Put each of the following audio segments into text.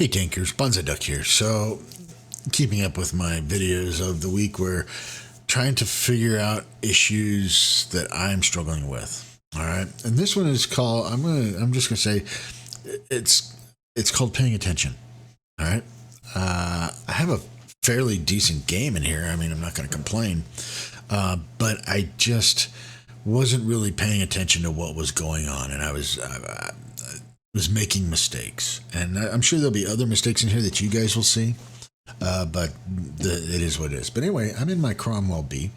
Hey Tinkers, Banzi Duck here. So, keeping up with my videos of the week, we're trying to figure out issues that I'm struggling with. All right, and this one is called. I'm just gonna say, it's called paying attention. All right, I have a fairly decent game in here. I mean, I'm not gonna complain, but I just wasn't really paying attention to what was going on, and I was making mistakes, and I'm sure there'll be other mistakes in here that you guys will see. But it is what it is. But anyway, I'm in my Cromwell B.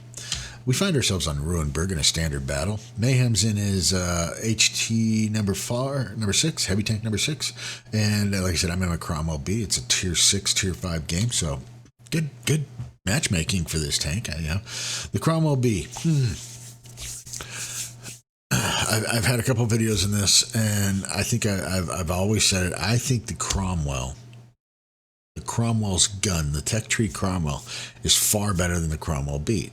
We find ourselves on Ruinberg in a standard battle. Mayhem's in his HT number 6, heavy tank number 6, and like I said, I'm in my Cromwell B. It's a tier 6, tier 5 game, so good matchmaking for this tank. The Cromwell B. I've had a couple of videos in this, and I think I've always said it. I think the Cromwell's gun, the Tech Tree Cromwell, is far better than the Cromwell B.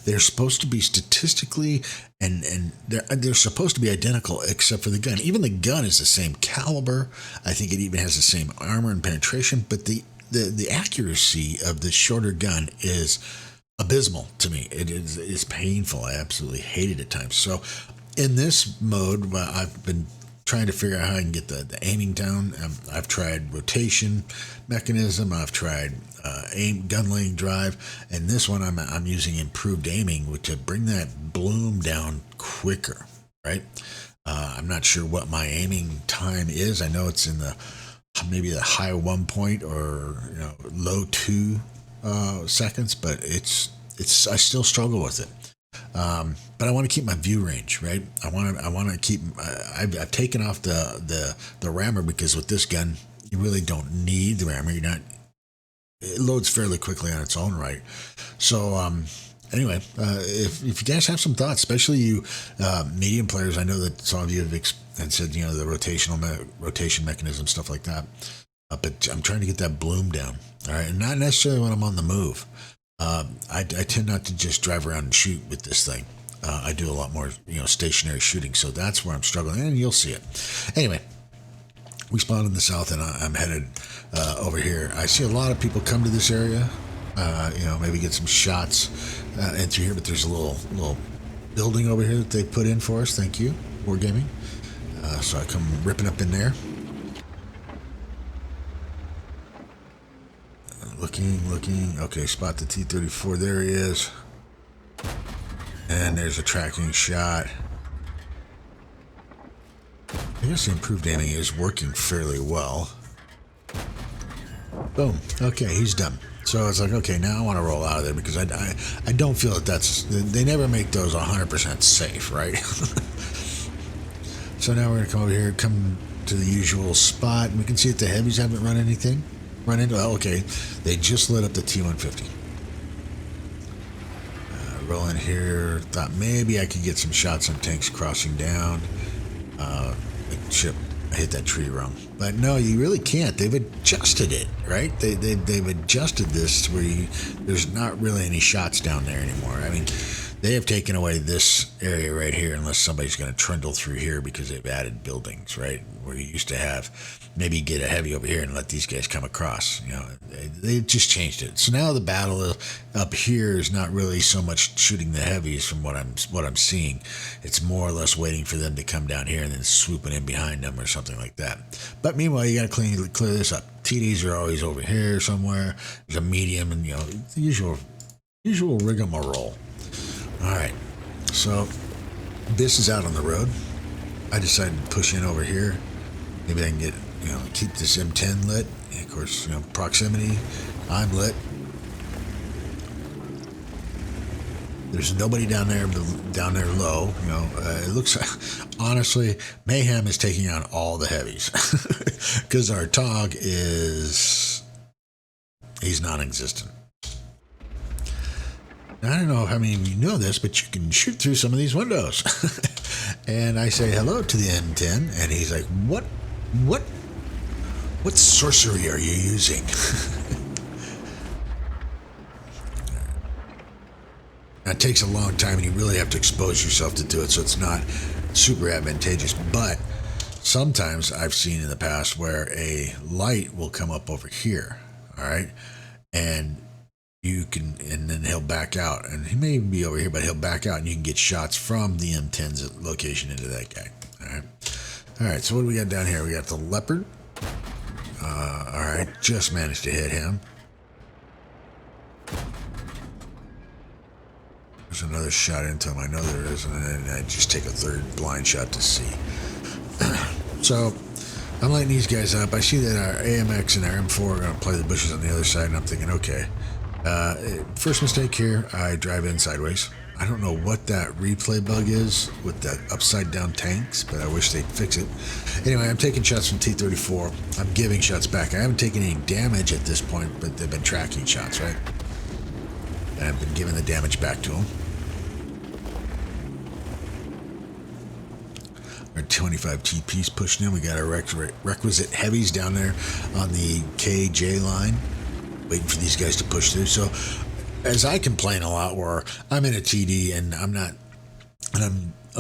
They're supposed to be statistically, and they're supposed to be identical except for the gun. Even the gun is the same caliber. I think it even has the same armor and penetration, but the accuracy of the shorter gun is abysmal to me. It's painful. I absolutely hate it at times. So in this mode, I've been trying to figure out how I can get the aiming down. I've tried rotation mechanism. I've tried gun laying drive, and this one I'm using improved aiming to bring that bloom down quicker. Right? I'm not sure what my aiming time is. I know it's in maybe the high 1 point or low 2 seconds, but it's I still struggle with it. But I want to keep my view range, right? I want to keep. I've taken off the rammer because with this gun you really don't need the rammer. It loads fairly quickly on its own right. So anyway, if you guys have some thoughts, especially you medium players, I know that some of you have said the rotation mechanism, stuff like that. But I'm trying to get that bloom down, all right, and not necessarily when I'm on the move. I tend not to just drive around and shoot with this thing. I do a lot more, stationary shooting. So that's where I'm struggling, and you'll see it. Anyway, we spawned in the south, and I'm headed over here. I see a lot of people come to this area. Maybe get some shots in through here. But there's a little building over here that they put in for us. Thank you, Wargaming. So I come ripping up in there. Looking. Okay, spot the T-34. There he is. And there's a tracking shot. I guess the improved aiming is working fairly well. Boom. Okay, he's done. So it's like, okay, now I want to roll out of there because I don't feel they never make those 100% safe, right? So now we're going to come over here, come to the usual spot, and we can see that the heavies haven't run into. Okay, they just lit up the T-150. Roll in here. Thought maybe I could get some shots on tanks crossing down. I hit that tree wrong, but no, you really can't. They've adjusted it, right? They've adjusted this where there's not really any shots down there anymore. I mean, they have taken away this area right here, unless somebody's going to trundle through here because they've added buildings, right? Where you used to have maybe get a heavy over here and let these guys come across. They just changed it. So now the battle up here is not really so much shooting the heavies from what I'm seeing. It's more or less waiting for them to come down here and then swooping in behind them or something like that. But meanwhile, you got to clear this up. TDs are always over here somewhere. There's a medium and the usual rigmarole. All right, so this is out on the road. I decided to push in over here. Maybe I can get, keep this M10 lit. And of course, proximity, I'm lit. There's nobody down there low. It looks, honestly, Mayhem is taking on all the heavies because our TOG he's non-existent. I don't know how many of you know this, but you can shoot through some of these windows. And I say hello to the M10, and he's like, what sorcery are you using? Now, it takes a long time, and you really have to expose yourself to do it, so it's not super advantageous. But sometimes I've seen in the past where a light will come up over here, all right, and and then he'll back out, and he may even be over here, but he'll back out, and you can get shots from the M10's location into that guy. All right. So what do we got down here? We got the leopard. All right, just managed to hit him. There's another shot into him. I know there is, and then I just take a third blind shot to see. So I'm lighting these guys up. I see that our AMX and our M4 are going to play the bushes on the other side, and I'm thinking, okay. First mistake here, I drive in sideways. I don't know what that replay bug is with that upside down tanks, but I wish they'd fix it. Anyway, I'm taking shots from T-34. I'm giving shots back. I haven't taken any damage at this point, but they've been tracking shots, right? And I've been giving the damage back to them. Our 25 TP's pushing in. We got our requisite heavies down there on the KJ line, waiting for these guys to push through. So as I complain a lot where I'm in a TD and I'm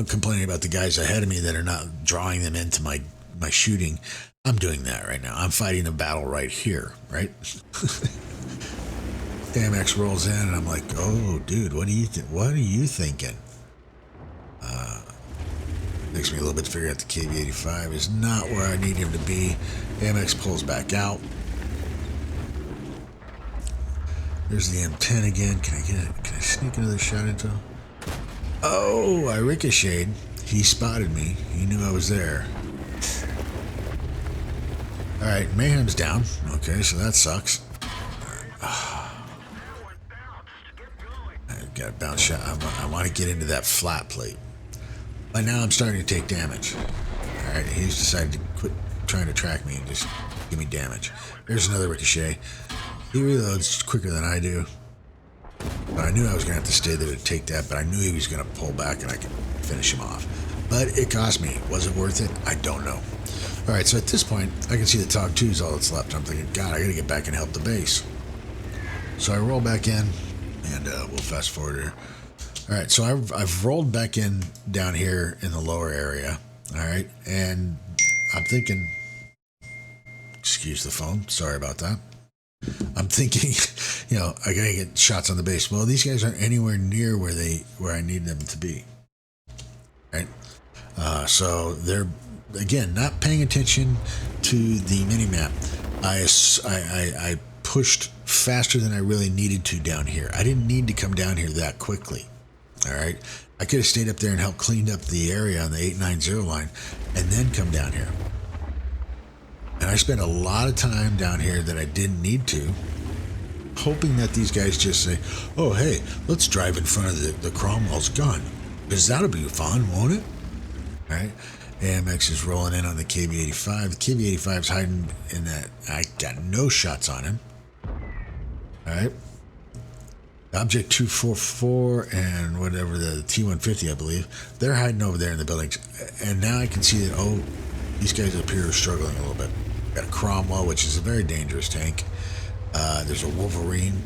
complaining about the guys ahead of me that are not drawing them into my shooting, I'm doing that right now. I'm fighting a battle right here, right? AMX rolls in and I'm like, oh dude, what are you thinking? Takes me a little bit to figure out the KV-85 is not where I need him to be. AMX pulls back out. There's the M10 again. Can I sneak another shot into him? Oh, I ricocheted. He spotted me. He knew I was there. All right, Mayhem's down. Okay, so that sucks. I've got a bounce shot. I want to get into that flat plate. By now, I'm starting to take damage. All right, he's decided to quit trying to track me and just give me damage. There's another ricochet. He reloads quicker than I do. But I knew I was going to have to stay there to take that, but I knew he was going to pull back and I could finish him off. But it cost me. Was it worth it? I don't know. All right, so at this point, I can see the TOG 2 is all that's left. I'm thinking, God, I got to get back and help the base. So I roll back in, and we'll fast forward here. All right, so I've rolled back in down here in the lower area, all right, and I'm thinking, excuse the phone, sorry about that. I'm thinking, I gotta get shots on the base. Well, these guys aren't anywhere near where I need them to be, right? So they're, again, not paying attention to the mini-map. I pushed faster than I really needed to down here. I didn't need to come down here that quickly. All right, I could have stayed up there and helped clean up the area on the 890 line and then come down here. And I spent a lot of time down here that I didn't need to, hoping that these guys just say, oh, hey, let's drive in front of the Cromwell's gun, because that'll be fun, won't it? All right, AMX is rolling in on the KV-85. The KV-85 is hiding in that. I got no shots on him. All right. Object 244 and whatever, the T-150, I believe, they're hiding over there in the buildings. And now I can see that, oh, these guys up here are struggling a little bit. Got a Cromwell, which is a very dangerous tank. There's a Wolverine.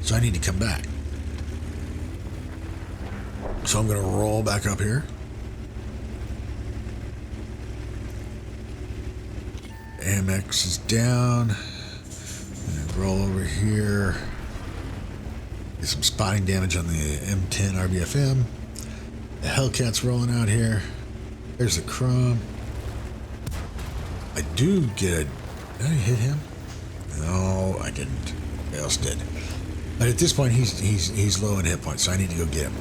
So I need to come back. So I'm going to roll back up here. AMX is down. And roll over here. Get some spotting damage on the M10 RBFM. The Hellcat's rolling out here. There's the Crom. I do get a... Did I hit him? No, I didn't. Who else did? But at this point, he's low in hit points, so I need to go get him.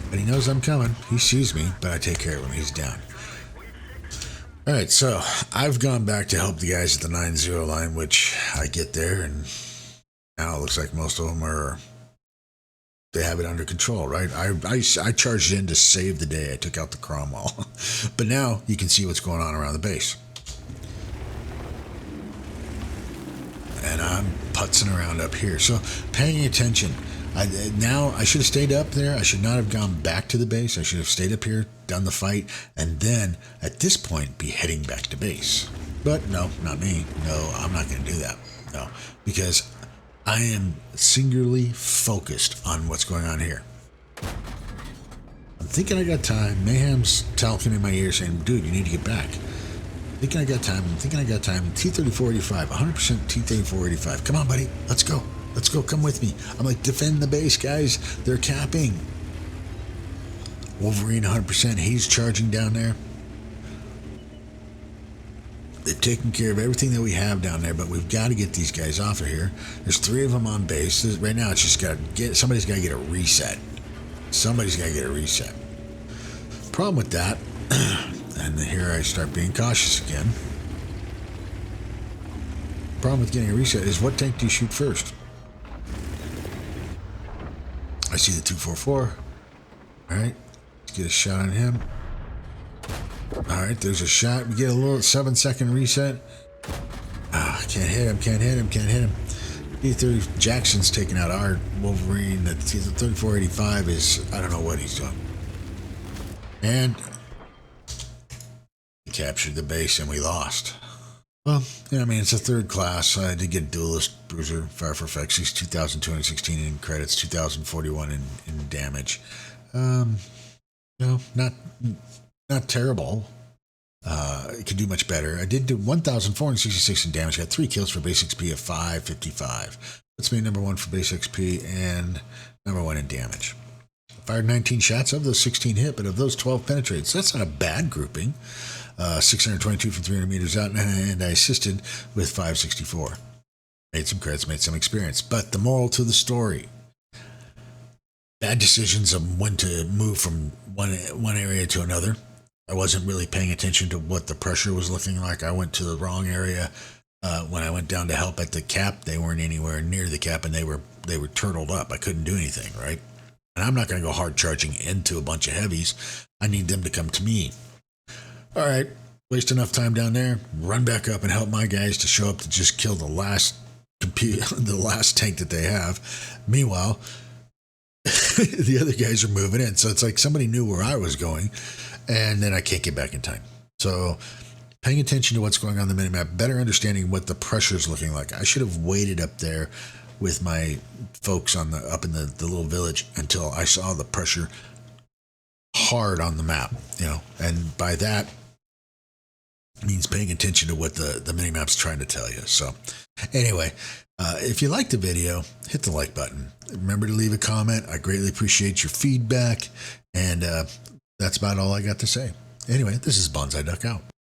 But he knows I'm coming. He sees me, but I take care of him. He's down. All right, so I've gone back to help the guys at the 90 line, which I get there, and now it looks like most of them they have it under control, right? I charged in to save the day. I took out the Cromwell. But now you can see what's going on around the base. And I'm putzing around up here. So paying attention. Now I should have stayed up there. I should not have gone back to the base. I should have stayed up here, done the fight, and then at this point be heading back to base. But no, not me. No, I'm not going to do that. No, because I am singularly focused on what's going on here. I'm thinking I got time. Mayhem's talking in my ear saying, dude, you need to get back. Thinking I got time. I'm thinking I got time. T-3485, 100% T-3485. Come on, buddy. Let's go. Let's go. Come with me. I'm like, defend the base, guys. They're capping. Wolverine, 100%. He's charging down there. They've taken care of everything that we have down there, but we've got to get these guys off of here. There's 3 of them on base. Right now, it's just got to get, somebody's got to get a reset. Somebody's got to get a reset. Problem with that, and here I start being cautious again. Problem with getting a reset is, what tank do you shoot first? I see the 244. All right, let's get a shot on him. All right, there's a shot. We get a little 7-second reset. Can't hit him, can't hit him, can't hit him. T-30 Jackson's taking out our Wolverine. The 3485 is, I don't know what he's doing. And he captured the base and we lost. Well, yeah, I mean, it's a 3rd class. I did get a duelist bruiser, fire for effects. He's 2,216 in credits, 2,041 in damage. Not terrible. It could do much better. I did do 1,466 in damage. Got 3 kills for base XP of 555. Puts me number 1 for base XP and number 1 in damage. Fired 19 shots. Of those, 16 hit, but of those, 12 penetrated. So that's not a bad grouping. 622 from 300 meters out, and I assisted with 564. Made some credits, made some experience. But the moral to the story: bad decisions of when to move from one area to another. I wasn't really paying attention to what the pressure was looking like. I went to the wrong area. When I went down to help at the cap, they weren't anywhere near the cap, and they were turtled up. I couldn't do anything, right? And I'm not going to go hard charging into a bunch of heavies. I need them to come to me. All right, waste enough time down there. Run back up and help my guys to show up to just kill the last tank that they have. Meanwhile, the other guys are moving in, so it's like somebody knew where I was going. And then I can't get back in time. So paying attention to what's going on the minimap, better understanding what the pressure is looking like. I should have waited up there with my folks up in the little village until I saw the pressure hard on the map, and by that means paying attention to what the minimap's trying to tell you. So anyway, if you liked the video, hit the like button. Remember to leave a comment. I greatly appreciate your feedback. And that's about all I got to say. Anyway, this is Banzi Duck out.